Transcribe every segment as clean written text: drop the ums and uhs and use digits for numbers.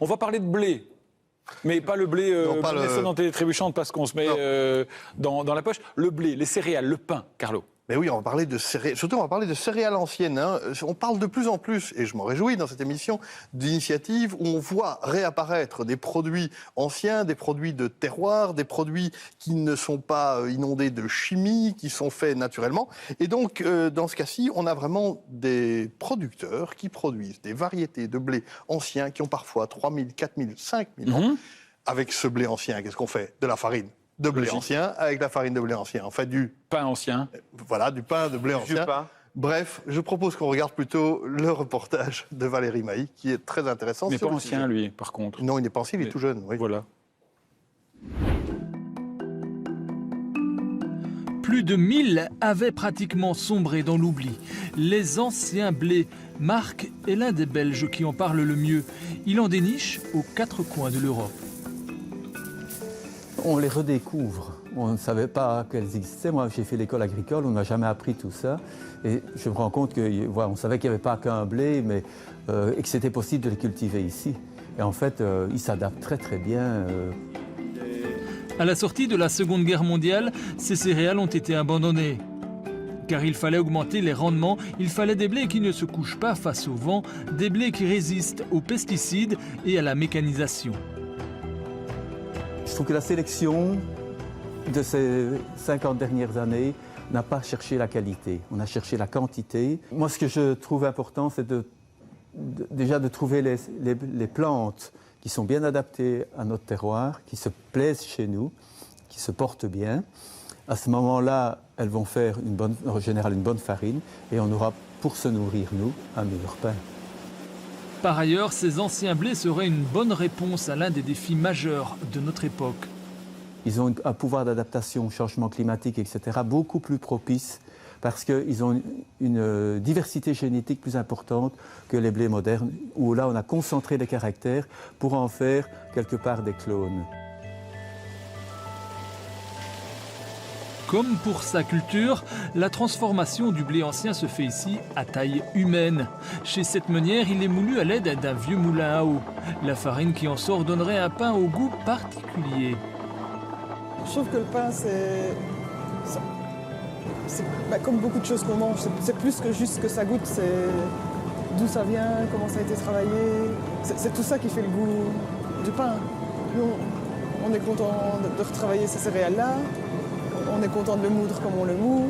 On va parler de blé. Mais pas le blé sonnante et trébuchante parce qu'on se met dans la poche. Le blé, les céréales, le pain, Carlo. Mais oui, on va parler de céréales, surtout on va parler de céréales anciennes. Hein. On parle de plus en plus, et je m'en réjouis dans cette émission, d'initiatives où on voit réapparaître des produits anciens, des produits de terroir, des produits qui ne sont pas inondés de chimie, qui sont faits naturellement. Et donc, dans ce cas-ci, on a vraiment des producteurs qui produisent des variétés de blé anciens qui ont parfois 3 000, 4 000, 5 000 ans. Avec ce blé ancien, qu'est-ce qu'on fait? De la farine de blé ancien, avec la farine de blé ancien. On fait du pain ancien. Voilà, du pain de blé ancien. Bref, je propose qu'on regarde plutôt le reportage de Valérie Mailly, qui est très intéressant. Mais pas ancien, lui, par contre. Non, il n'est pas ancien, il est tout jeune. Oui. Voilà. Plus de 1000 avaient pratiquement sombré dans l'oubli. Les anciens blés. Marc est l'un des Belges qui en parle le mieux. Il en déniche aux 4 coins de l'Europe. On les redécouvre. On ne savait pas qu'elles existaient. Moi, j'ai fait l'école agricole, on n'a jamais appris tout ça. Et je me rends compte qu'on savait qu'il n'y avait pas qu'un blé, mais et que c'était possible de les cultiver ici. Et en fait, ils s'adaptent très très bien. À la sortie de la Seconde Guerre mondiale, ces céréales ont été abandonnées. Car il fallait augmenter les rendements, il fallait des blés qui ne se couchent pas face au vent, des blés qui résistent aux pesticides et à la mécanisation. Je trouve que la sélection de ces 50 dernières années n'a pas cherché la qualité, on a cherché la quantité. Moi, ce que je trouve important, c'est déjà de trouver les plantes qui sont bien adaptées à notre terroir, qui se plaisent chez nous, qui se portent bien. À ce moment-là, elles vont faire en général une bonne farine et on aura, pour se nourrir, nous, un meilleur pain. Par ailleurs, ces anciens blés seraient une bonne réponse à l'un des défis majeurs de notre époque. Ils ont un pouvoir d'adaptation au changement climatique, etc., beaucoup plus propice parce qu'ils ont une diversité génétique plus importante que les blés modernes, où là, on a concentré les caractères pour en faire quelque part des clones. Comme pour sa culture, la transformation du blé ancien se fait ici à taille humaine. Chez cette meunière, il est moulu à l'aide d'un vieux moulin à eau. La farine qui en sort donnerait un pain au goût particulier. Je trouve que le pain, c'est comme beaucoup de choses qu'on mange. C'est plus que juste ce que ça goûte, c'est d'où ça vient, comment ça a été travaillé. C'est tout ça qui fait le goût du pain. Nous, on est content de retravailler ces céréales-là. On est content de le moudre comme on le moud.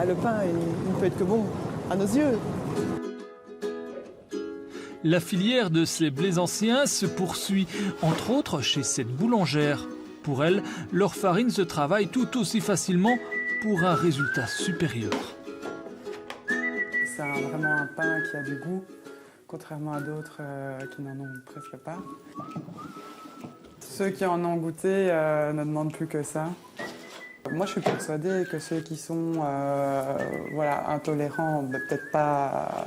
Le pain, il ne peut être que bon à nos yeux. La filière de ces blés anciens se poursuit, entre autres chez cette boulangère. Pour elle, leur farine se travaille tout aussi facilement pour un résultat supérieur. C'est vraiment un pain qui a du goût, contrairement à d'autres qui n'en ont presque pas. Ceux qui en ont goûté ne demandent plus que ça. Moi, je suis persuadée que ceux qui sont intolérants, peut-être pas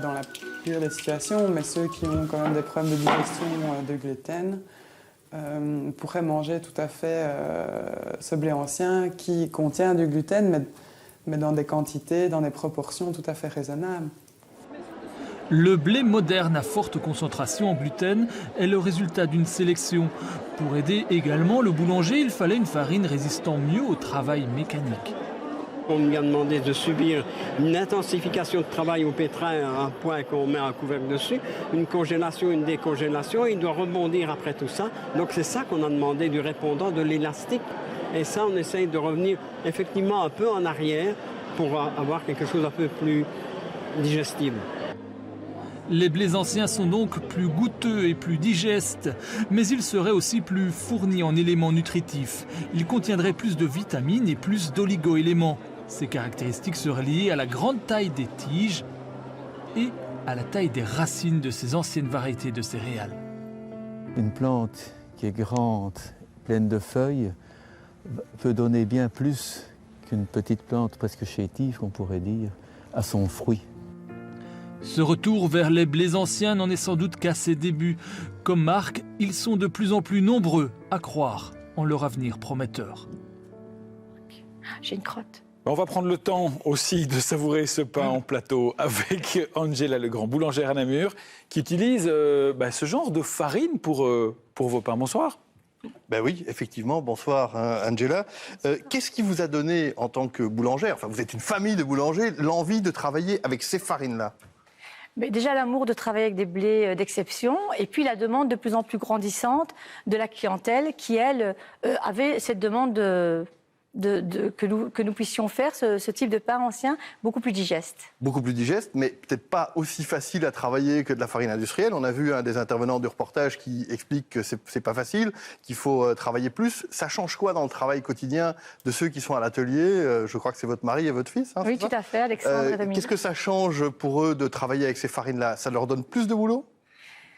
dans la pire des situations, mais ceux qui ont quand même des problèmes de digestion de gluten, pourraient manger tout à fait ce blé ancien qui contient du gluten, mais dans des quantités, dans des proportions tout à fait raisonnables. Le blé moderne à forte concentration en gluten est le résultat d'une sélection. Pour aider également le boulanger, il fallait une farine résistant mieux au travail mécanique. On lui a demandé de subir une intensification de travail au pétrin à un point qu'on met un couvercle dessus, une congélation, une décongélation, il doit rebondir après tout ça. Donc c'est ça qu'on a demandé du répondant, de l'élastique. Et ça, on essaye de revenir effectivement un peu en arrière pour avoir quelque chose un peu plus digestible. Les blés anciens sont donc plus goûteux et plus digestes, mais ils seraient aussi plus fournis en éléments nutritifs. Ils contiendraient plus de vitamines et plus d'oligo-éléments. Ces caractéristiques seraient liées à la grande taille des tiges et à la taille des racines de ces anciennes variétés de céréales. Une plante qui est grande, pleine de feuilles, peut donner bien plus qu'une petite plante presque chétive, on pourrait dire, à son fruit. Ce retour vers les blés anciens n'en est sans doute qu'à ses débuts. Comme Marc, ils sont de plus en plus nombreux à croire en leur avenir prometteur. J'ai une crotte. On va prendre le temps aussi de savourer ce pain en plateau avec Angela Legrand, boulangère à Namur, qui utilise ce genre de farine pour vos pains. Bonsoir. Ben oui, effectivement. Bonsoir, Angela. Qu'est-ce qui vous a donné, en tant que boulangère, enfin vous êtes une famille de boulangers, l'envie de travailler avec ces farines-là? Mais déjà l'amour de travailler avec des blés d'exception et puis la demande de plus en plus grandissante de la clientèle qui, elle, avait cette demande que nous puissions faire ce type de pain ancien beaucoup plus digeste. Beaucoup plus digeste, mais peut-être pas aussi facile à travailler que de la farine industrielle. On a vu un des intervenants du reportage qui explique que c'est pas facile, qu'il faut travailler plus. Ça change quoi dans le travail quotidien de ceux qui sont à l'atelier? Je crois que c'est votre mari et votre fils. Oui, tout à fait, Alexandre et Dominique. Qu'est-ce que ça change pour eux de travailler avec ces farines-là? Ça leur donne plus de boulot?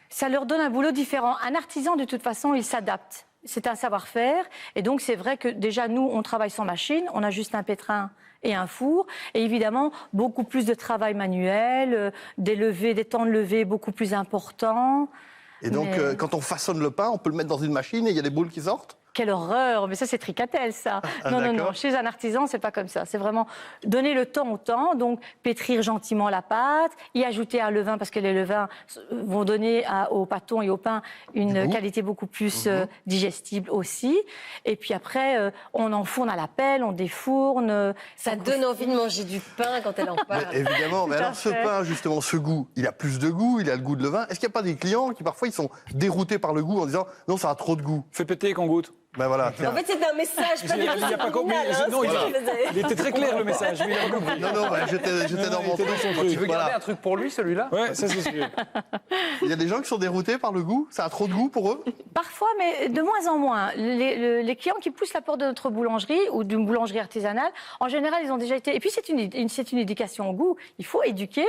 Ça leur donne un boulot différent. Un artisan, de toute façon, il s'adapte. C'est un savoir-faire. Et donc, c'est vrai que déjà, nous, on travaille sans machine. On a juste un pétrin et un four. Et évidemment, beaucoup plus de travail manuel, des temps de levée beaucoup plus importants. Et donc, quand on façonne le pain, on peut le mettre dans une machine et il y a des boules qui sortent? Quelle horreur! Mais ça, c'est Tricatel, ça. Non. Chez un artisan, c'est pas comme ça. C'est vraiment donner le temps au temps, donc pétrir gentiment la pâte, y ajouter un levain, parce que les levains vont donner au pâton et au pain une qualité beaucoup plus digestible aussi. Et puis après, on enfourne à la pelle, on défourne. Ça donne envie de manger du pain quand elle en parle. Mais évidemment. Mais alors, ce pain, justement, ce goût, il a plus de goût, il a le goût de levain. Est-ce qu'il n'y a pas des clients qui, parfois, ils sont déroutés par le goût en disant « Non, ça a trop de goût ». Fais péter qu'on goûte. Ben voilà, en fait, c'était un message, pas il était très clair, le message. Mais j'étais dans mon truc. Tu veux garder un truc pour lui, celui-là? Ouais, ça c'est sûr. Il y a des gens qui sont déroutés par le goût? Ça a trop de goût pour eux? Parfois, mais de moins en moins. Les clients qui poussent la porte de notre boulangerie ou d'une boulangerie artisanale, en général, ils ont déjà été... Et puis, c'est une éducation au goût. Il faut éduquer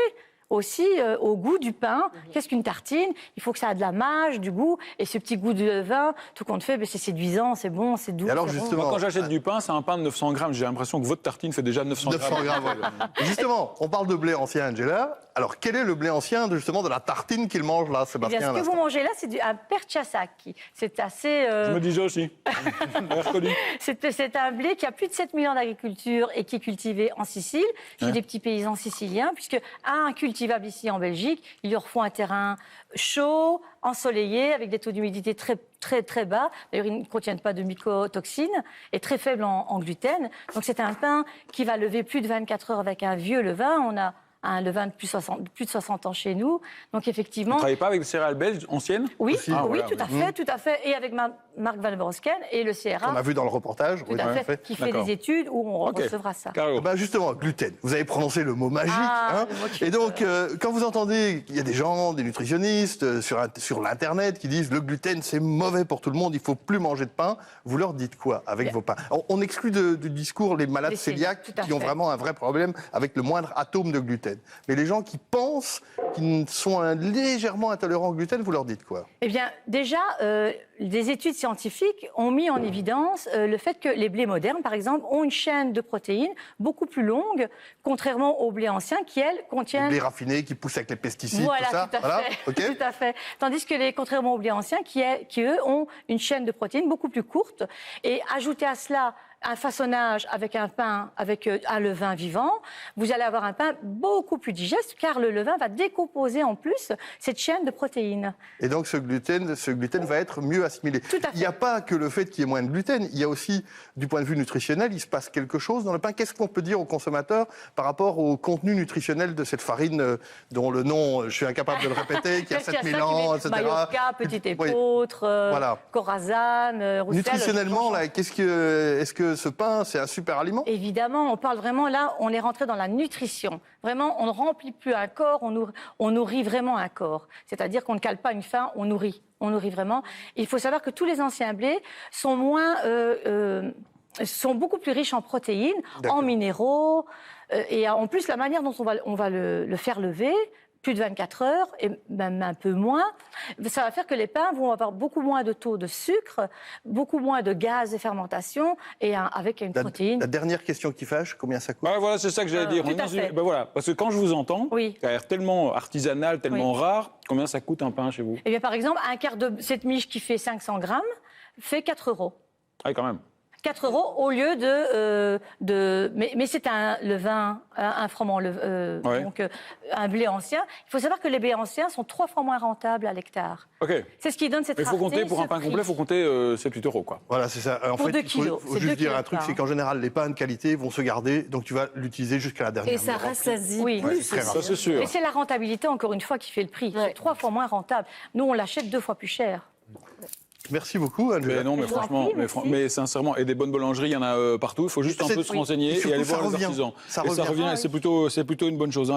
aussi au goût du pain. Qu'est-ce qu'une tartine? Il faut que ça ait de la mâche, du goût. Et ce petit goût de levain, tout compte fait, c'est séduisant, c'est bon, c'est doux. Et alors justement, quand j'achète du pain, c'est un pain de 900 grammes. J'ai l'impression que votre tartine fait déjà 900 grammes. Justement, on parle de blé ancien, Angela. Alors quel est le blé ancien justement de la tartine qu'il mange là, Sébastien? Ce que vous mangez là, c'est un perchasaki. C'est assez... Je me disais aussi. C'est un blé qui a plus de 7000 ans d'agriculture et qui est cultivé en Sicile, chez des petits paysans siciliens, puisque un cultivable ici en Belgique, il leur faut un terrain chaud, ensoleillé, avec des taux d'humidité très, très, très bas. D'ailleurs, ils ne contiennent pas de mycotoxines et très faibles en gluten. Donc, c'est un pain qui va lever plus de 24 heures avec un vieux levain. On a un levain de plus de 60 ans chez nous. Donc, effectivement... Vous ne travaillez pas avec des céréales belges anciennes? Oui, tout à fait. Et avec Marc Van Brosken et le CRA. On a vu dans le reportage. Tout à fait. Qui fait des études où on recevra ça. Justement, gluten. Vous avez prononcé le mot magique. Et donc, quand vous entendez qu'il y a des gens, des nutritionnistes sur l'Internet qui disent le gluten, c'est mauvais pour tout le monde, il ne faut plus manger de pain, vous leur dites quoi avec vos pains? On exclut du discours les malades cœliaques qui ont vraiment un vrai problème avec le moindre atome de gluten. Mais les gens qui pensent qu'ils sont légèrement intolérants au gluten, vous leur dites quoi? Eh bien, déjà, des études scientifiques ont mis en évidence le fait que les blés modernes, par exemple, ont une chaîne de protéines beaucoup plus longue, contrairement aux blés anciens qui, elles, contiennent... Les blés raffinés qui poussent avec les pesticides, voilà, tout ça. Tout à fait. Tandis que contrairement aux blés anciens qui, eux, ont une chaîne de protéines beaucoup plus courte. Et ajouter à cela un façonnage avec un pain, avec un levain vivant, vous allez avoir un pain beaucoup plus digeste, car le levain va décomposer en plus cette chaîne de protéines. Et donc ce gluten va être mieux assimilé. Tout à fait. Il n'y a pas que le fait qu'il y ait moins de gluten, il y a aussi, du point de vue nutritionnel, il se passe quelque chose dans le pain. Qu'est-ce qu'on peut dire aux consommateurs par rapport au contenu nutritionnel de cette farine dont le nom, je suis incapable de le répéter, qui a 7000 ans, etc. Maïoka, Petit Épeautre, Corazane, Roussel. Nutritionnellement, là, est-ce que ce pain, c'est un super aliment? Évidemment, on parle vraiment, là, on est rentré dans la nutrition. Vraiment, on ne remplit plus un corps, on nourrit vraiment un corps. C'est-à-dire qu'on ne cale pas une faim, on nourrit vraiment. Il faut savoir que tous les anciens blés sont sont beaucoup plus riches en protéines, en minéraux, et en plus, la manière dont on va le faire lever, plus de 24 heures, et même un peu moins, ça va faire que les pains vont avoir beaucoup moins de taux de sucre, beaucoup moins de gaz de fermentation, et avec une protéine. La dernière question qui fâche, combien ça coûte? Voilà, c'est ça que j'allais dire. Voilà, parce que quand je vous entends, ça a l'air tellement artisanal, tellement rare, combien ça coûte un pain chez vous? Eh bien, par exemple, un quart de cette miche qui fait 500 grammes fait 4 €. Ah, quand même. 4 € au lieu mais c'est le vin, un froment, donc un blé ancien. Il faut savoir que les blés anciens sont 3 fois moins rentables à l'hectare. Ok. C'est ce qui donne cette Il faut rareté, compter, pour un pain complet, il faut compter 7-8 € quoi. Voilà, c'est ça. En Pour fait, 2 il kilos. faut C'est juste 2 dire un kilos, truc, ça, c'est qu'en général, les pains de qualité vont se garder, donc tu vas l'utiliser jusqu'à la dernière. Et ça rassasie Oui. plus. c'est très rare. Ça, c'est sûr. Mais c'est la rentabilité, encore une fois, qui fait le prix. C'est 3 fois moins rentable. Nous, on l'achète 2 fois plus cher. Merci beaucoup, Angela. Mais non, mais Je vous en franchement, prie, merci. mais sincèrement, et des bonnes boulangeries, il y en a partout. Il faut juste un C'est- peu se oui. renseigner Et et surtout, aller ça voir les revient. artisans. Ça Et ça revient. revient, et c'est plutôt une bonne chose.